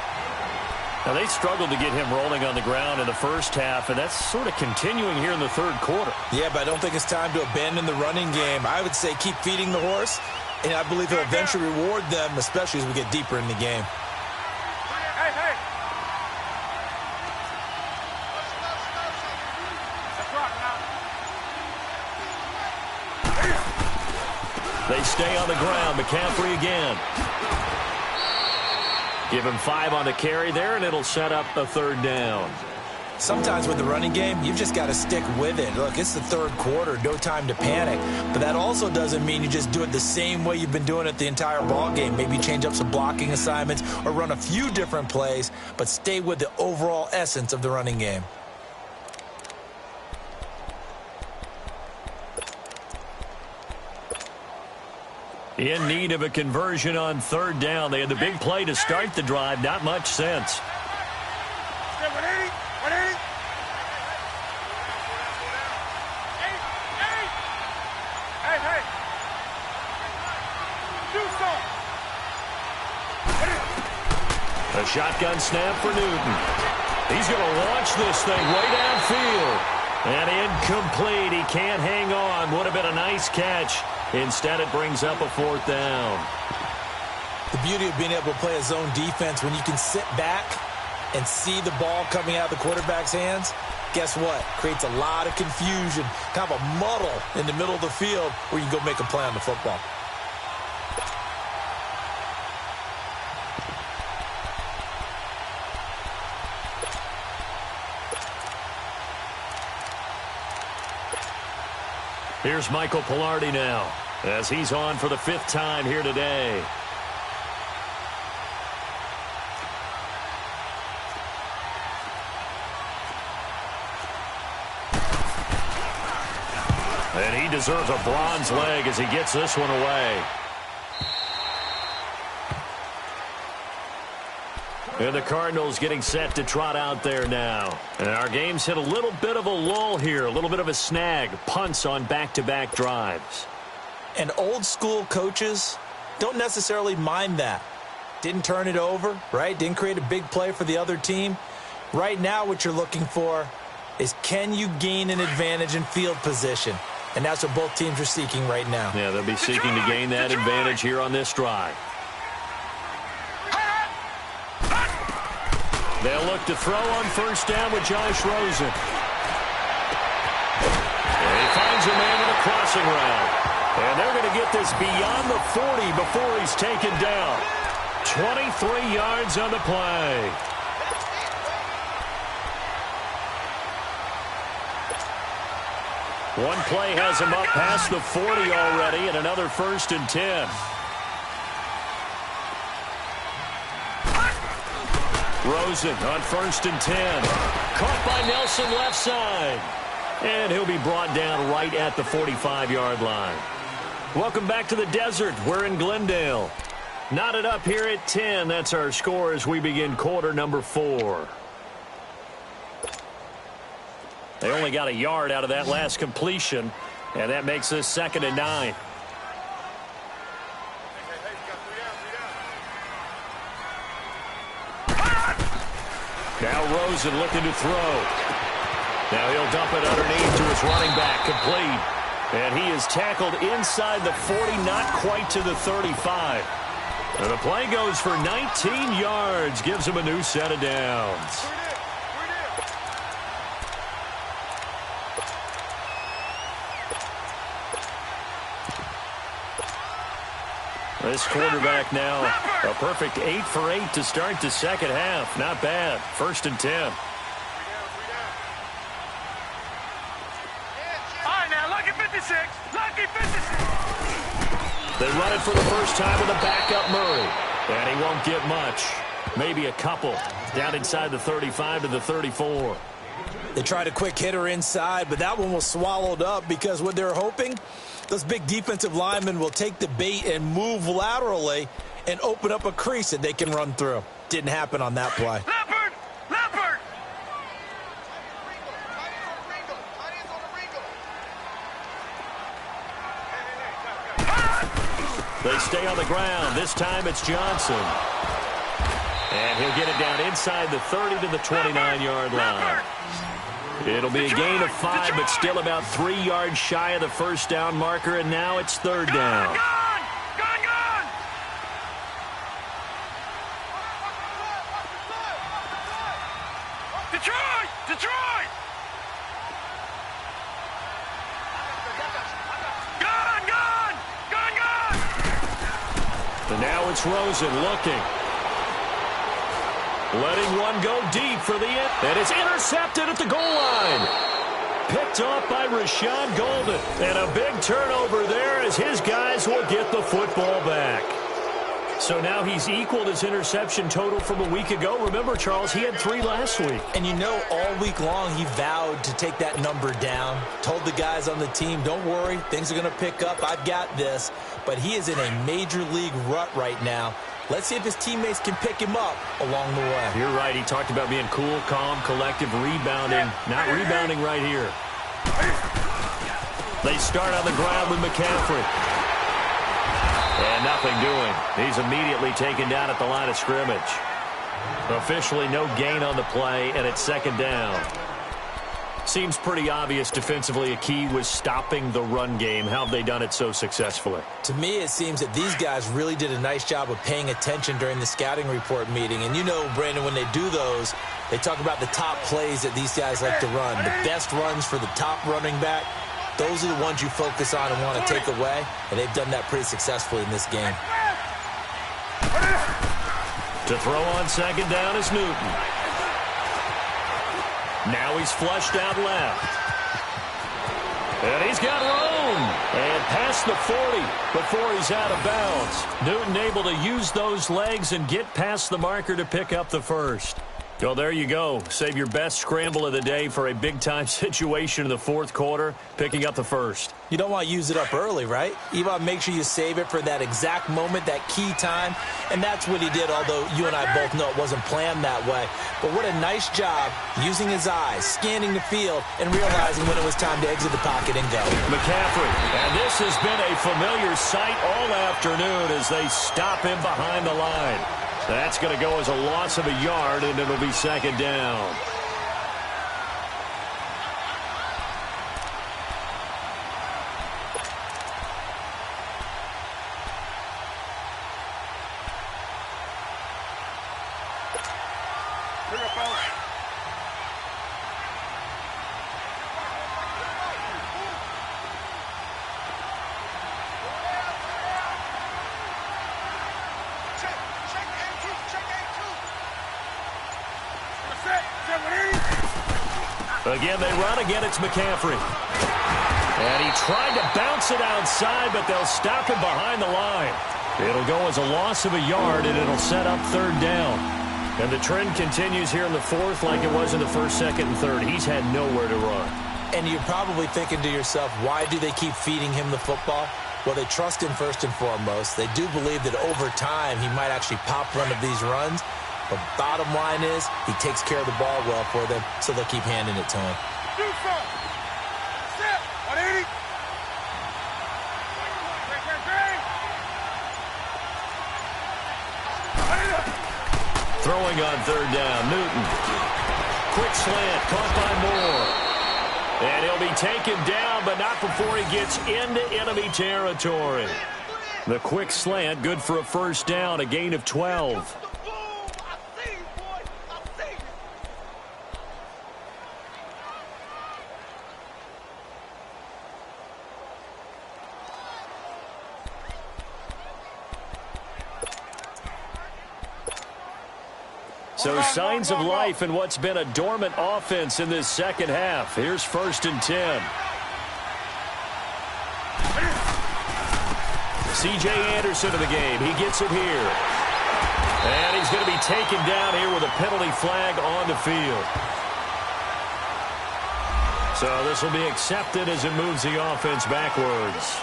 Now, they struggled to get him rolling on the ground in the first half, and that's sort of continuing here in the 3rd quarter. Yeah, but I don't think it's time to abandon the running game. I would say keep feeding the horse, and I believe he'll eventually reward them, especially as we get deeper in the game. They stay on the ground. McCaffrey again. Give him 5 on the carry there, and it'll set up a 3rd down. Sometimes with the running game, you've just got to stick with it. Look, it's the 3rd quarter, no time to panic. But that also doesn't mean you just do it the same way you've been doing it the entire ball game. Maybe change up some blocking assignments or run a few different plays, but stay with the overall essence of the running game. In need of a conversion on 3rd down. They had the big play to start the drive. Not much sense. Hey! A shotgun snap for Newton. He's going to launch this thing way downfield. And incomplete. He can't hang on. Would have been a nice catch. Instead, it brings up a fourth down. The beauty of being able to play a zone defense when you can sit back and see the ball coming out of the quarterback's hands, guess what? Creates a lot of confusion, kind of a muddle in the middle of the field where you can go make a play on the football. Here's Michael Pilardi now as he's on for the 5th time here today. And he deserves a bronze leg as he gets this one away. And the Cardinals getting set to trot out there now. And our game's hit a little bit of a lull here, a little bit of a snag. Punts on back-to-back drives. And old school coaches don't necessarily mind that. Didn't turn it over, right? Didn't create a big play for the other team. Right now what you're looking for is, can you gain an advantage in field position? And that's what both teams are seeking right now. Yeah, they'll be seeking to gain that advantage here on this drive. They'll look to throw on first down with Josh Rosen. And he finds a man with a crossing route. And they're going to get this beyond the 40 before he's taken down. 23 yards on the play. One play has him up past the 40 already, and another 1st and 10. Rosen on 1st and 10. Caught by Nelson left side. And he'll be brought down right at the 45-yard line. Welcome back to the desert. We're in Glendale. Knotted up here at 10. That's our score as we begin quarter number 4. They only got a yard out of that last completion, and that makes this 2nd and 9. Now Rosen looking to throw. Now he'll dump it underneath to his running back, complete. And he is tackled inside the 40, not quite to the 35. And the play goes for 19 yards, gives him a new set of downs. This quarterback now, a perfect 8 for 8 to start the second half. Not bad. 1st and 10. All right, now, lucky 56. Lucky 56. They run it for the first time with a backup Murray. And he won't get much. Maybe a couple. Down inside the 35 to the 34. They tried a quick hitter inside, but that one was swallowed up because what they're hoping, those big defensive linemen will take the bait and move laterally and open up a crease that they can run through. Didn't happen on that play. Leopard! Leopard! They stay on the ground. This time it's Johnson. And he'll get it down inside the 30 to the 29-yard line. It'll be a gain of 5, but still about 3 yards shy of the first down marker, and now it's 3rd down. Gone! Detroit! Gone! And now it's Rosen looking. Letting one go deep for the end. And it's intercepted at the goal line. Picked off by Rashad Golden. And a big turnover there as his guys will get the football back. So now he's equaled his interception total from a week ago. Remember, Charles, he had 3 last week. And you know, all week long he vowed to take that number down. Told the guys on the team, don't worry, things are going to pick up. I've got this. But he is in a major league rut right now. Let's see if his teammates can pick him up along the way. You're right. He talked about being cool, calm, collective, rebounding. Not rebounding right here. They start on the ground with McCaffrey. And nothing doing. He's immediately taken down at the line of scrimmage. Officially no gain on the play, and it's second down. Seems pretty obvious defensively a key was stopping the run game. How have they done it so successfully? To me, it seems that these guys really did a nice job of paying attention during the scouting report meeting. And you know, Brandon, when they do those, they talk about the top plays that these guys like to run. The best runs for the top running back, those are the ones you focus on and want to take away. And they've done that pretty successfully in this game. To throw on second down is Newton. Now he's flushed out left. And he's got room. And past the 40 before he's out of bounds. Newton able to use those legs and get past the marker to pick up the first. Well, there you go. Save your best scramble of the day for a big-time situation in the fourth quarter, picking up the first. You don't want to use it up early, right? You want to make sure you save it for that exact moment, that key time. And that's what he did, although you and I both know it wasn't planned that way. But what a nice job using his eyes, scanning the field, and realizing when it was time to exit the pocket and go. McCaffrey. And this has been a familiar sight all afternoon as they stop him behind the line. That's going to go as a loss of a yard, and it'll be second down. Again, they run. Again, it's McCaffrey. And he tried to bounce it outside, but they'll stop him behind the line. It'll go as a loss of a yard, and it'll set up third down. And the trend continues here in the fourth like it was in the first, second, and third. He's had nowhere to run. And you're probably thinking to yourself, why do they keep feeding him the football? Well, they trust him first and foremost. They do believe that over time he might actually pop one of these runs. But bottom line is, he takes care of the ball well for them, so they'll keep handing it to him. Throwing on third down, Newton. Quick slant, caught by Moore. And he'll be taken down, but not before he gets into enemy territory. The quick slant, good for a first down, a gain of 12. So signs of life in what's been a dormant offense in this second half. Here's 1st and 10. C.J. Anderson in the game. He gets it here. And he's going to be taken down here with a penalty flag on the field. So this will be accepted as it moves the offense backwards.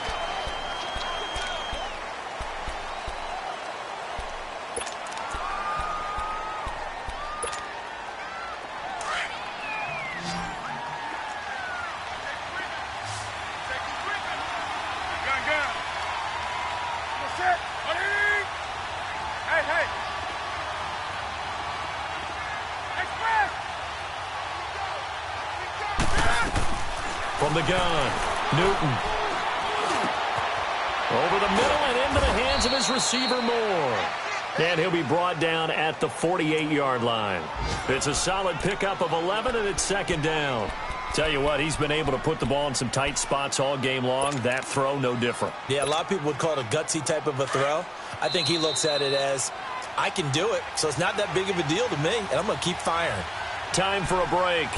From the gun, Newton. Over the middle and into the hands of his receiver, Moore. And he'll be brought down at the 48-yard line. It's a solid pickup of 11, and it's second down. Tell you what, he's been able to put the ball in some tight spots all game long. That throw, no different. Yeah, a lot of people would call it a gutsy type of a throw. I think he looks at it as, I can do it, so it's not that big of a deal to me, and I'm going to keep firing. Time for a break.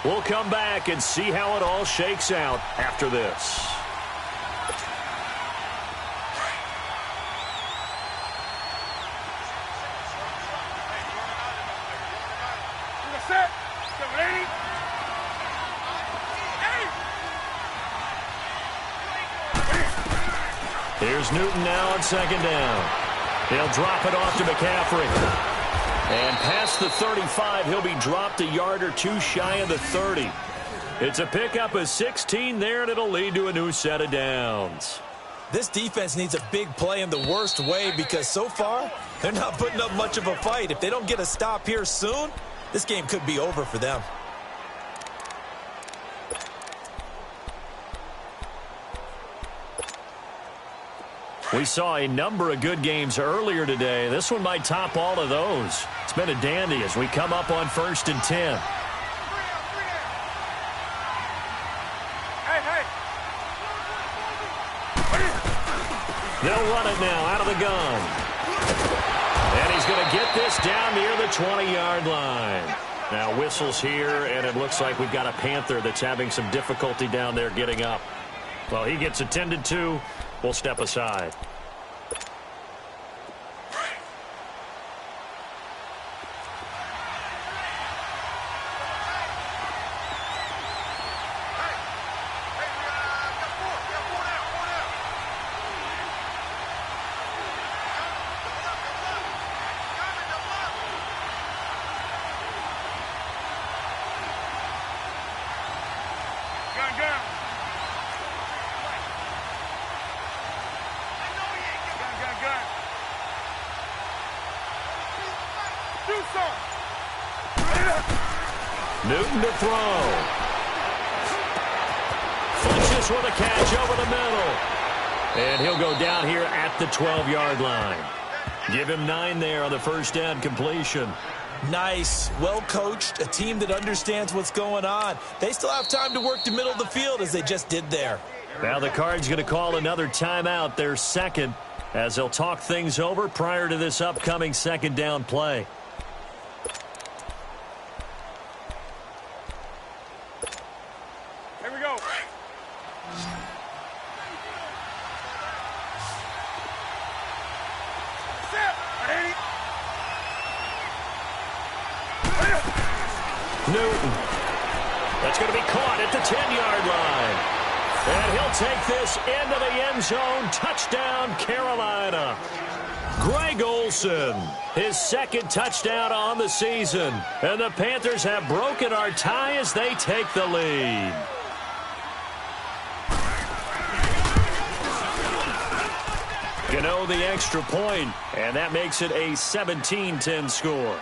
We'll come back and see how it all shakes out after this. Here's Newton now on second down. He'll drop it off to McCaffrey. And past the 35, he'll be dropped a yard or two shy of the 30. It's a pickup of 16 there, and it'll lead to a new set of downs. This defense needs a big play in the worst way because so far, they're not putting up much of a fight. If they don't get a stop here soon, this game could be over for them. We saw a number of good games earlier today. This one might top all of those. It's been a dandy as we come up on 1st and 10. They'll run it now out of the gun. And he's going to get this down near the 20-yard line. Now whistles here, and it looks like we've got a Panther that's having some difficulty down there getting up. Well, he gets attended to. We'll step aside. Newton to throw. Funches with a catch over the middle. And he'll go down here at the 12-yard line. Give him 9 there on the first down completion. Nice. Well coached. A team that understands what's going on. They still have time to work the middle of the field as they just did there. Now the Cards going to call another timeout, their second, as they'll talk things over prior to this upcoming second down play. Here we go. Newton. That's going to be caught at the 10-yard line. And he'll take this into the end zone. Touchdown, Carolina. Greg Olsen, his second touchdown on the season. And the Panthers have broken our tie as they take the lead. Gano the extra point, and that makes it a 17-10 score.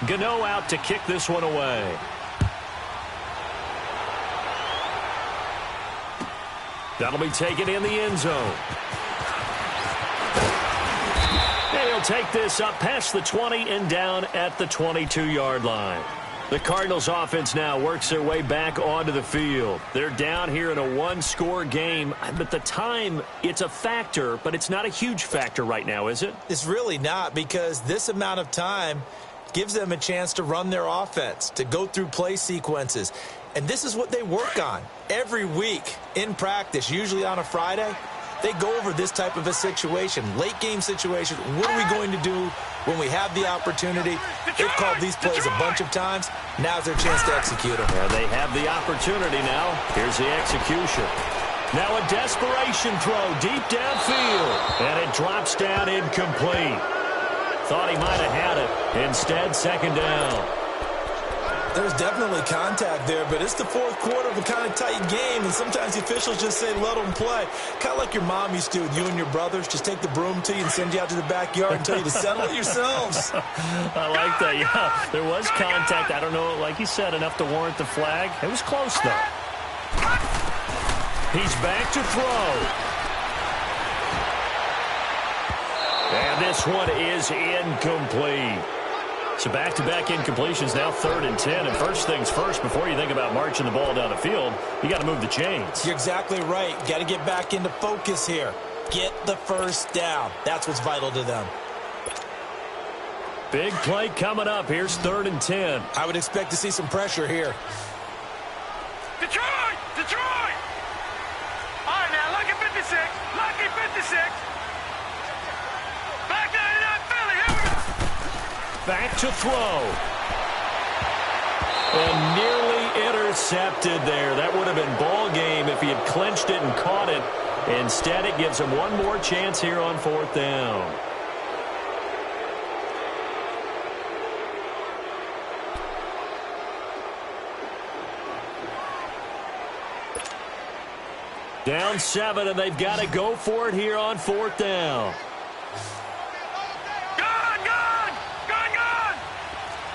Gano out to kick this one away. That'll be taken in the end zone. And he'll take this up past the 20 and down at the 22-yard line. The Cardinals offense now works their way back onto the field. They're down here in a one-score game. But the time, it's a factor, but it's not a huge factor right now, is it? It's really not, because this amount of time gives them a chance to run their offense, to go through play sequences. And this is what they work on every week in practice, usually on a Friday. They go over this type of a situation, late game situation. What are we going to do when we have the opportunity? They've called these plays a bunch of times. Now's their chance to execute them. Yeah, they have the opportunity now. Here's the execution. Now a desperation throw deep downfield. And it drops down incomplete. Thought he might have had it. Instead, second down. There's definitely contact there, but it's the fourth quarter of a kind of tight game, and sometimes the officials just say, let them play. Kind of like your mom used to with you and your brothers. Just take the broom to you and send you out to the backyard and tell you to settle it yourselves. I like that, yeah. There was contact. I don't know, like you said, enough to warrant the flag. It was close, though. He's back to throw. And this one is incomplete. So back-to-back incompletions, now 3rd and 10. And first things first, before you think about marching the ball down the field, you got to move the chains. You're exactly right. Got to get back into focus here. Get the first down. That's what's vital to them. Big play coming up. Here's 3rd and 10. I would expect to see some pressure here. Detroit! Detroit! All right, now, lucky 56. Lucky 56. Back 99 Philly. Here we go. Back to throw. And nearly intercepted there. That would have been ball game if he had clinched it and caught it. Instead, it gives him one more chance here on 4th down. Down 7, and they've got to go for it here on 4th down. Gone!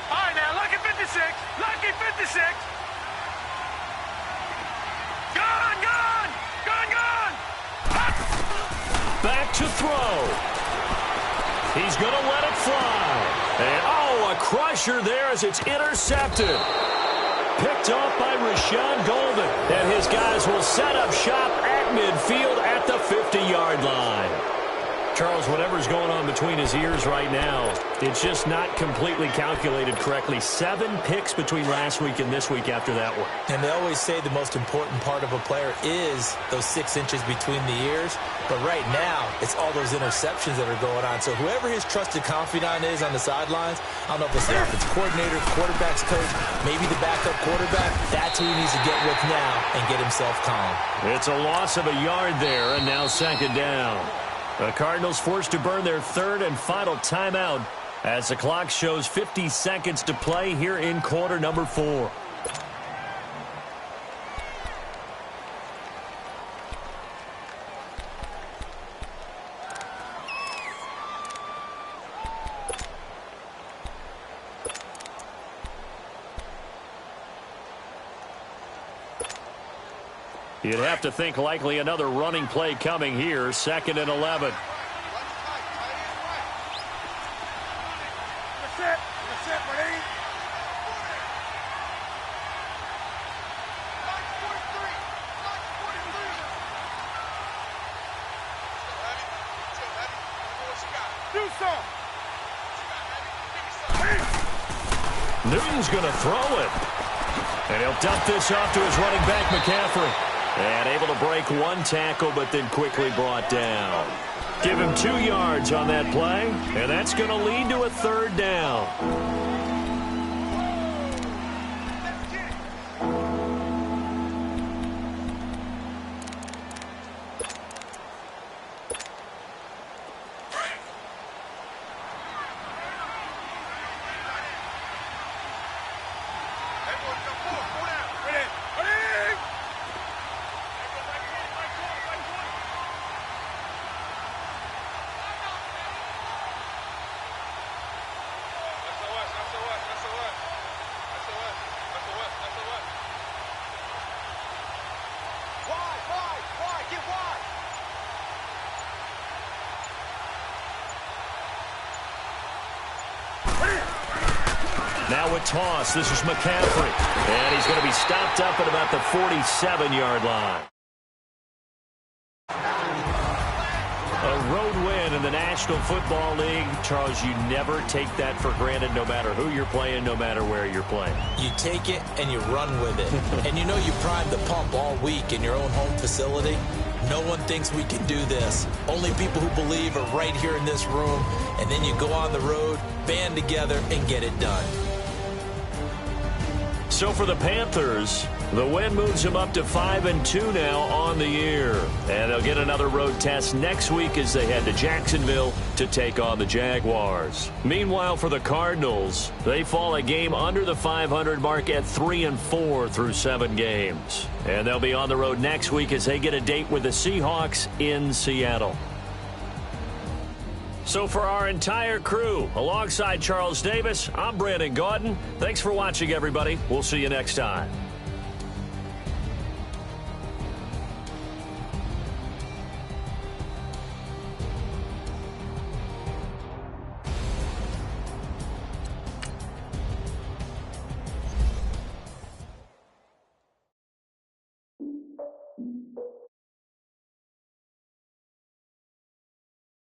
All right, now, lucky 56. Lucky 56. Gone! Back to throw. He's going to let it fly. And, oh, a crusher there as it's intercepted. Picked off by Rashawn Golden. And his guys will set up shop at midfield at the 50-yard line. Charles, whatever's going on between his ears right now, it's just not completely calculated correctly. 7 picks between last week and this week after that one. And they always say the most important part of a player is those 6 inches between the ears. But right now, it's all those interceptions that are going on. So whoever his trusted confidant is on the sidelines, I don't know if it's the offense coordinator, quarterback's coach, maybe the backup quarterback, that's who he needs to get with now and get himself calm. It's a loss of a yard there, and now 2nd down. The Cardinals forced to burn their 3rd and final timeout as the clock shows 50 seconds to play here in quarter number 4. You'd have to think likely another running play coming here, 2nd and 11. That's it, buddy. Do some. Newton's going to throw it. And he'll dump this off to his running back, McCaffrey. And able to break 1 tackle, but then quickly brought down. Give him 2 yards on that play, and that's going to lead to a 3rd down. Now a toss. This is McCaffrey. And he's going to be stopped up at about the 47-yard line. A road win in the National Football League. Charles, you never take that for granted no matter who you're playing, no matter where you're playing. You take it and you run with it. And you know you primed the pump all week in your own home facility. No one thinks we can do this. Only people who believe are right here in this room. And then you go on the road, band together, and get it done. So for the Panthers, the win moves them up to 5-2 now on the year. And they'll get another road test next week as they head to Jacksonville to take on the Jaguars. Meanwhile, for the Cardinals, they fall a game under the 500 mark at 3-4 through 7 games. And they'll be on the road next week as they get a date with the Seahawks in Seattle. So for our entire crew, alongside Charles Davis, I'm Brandon Gaudin. Thanks for watching, everybody. We'll see you next time.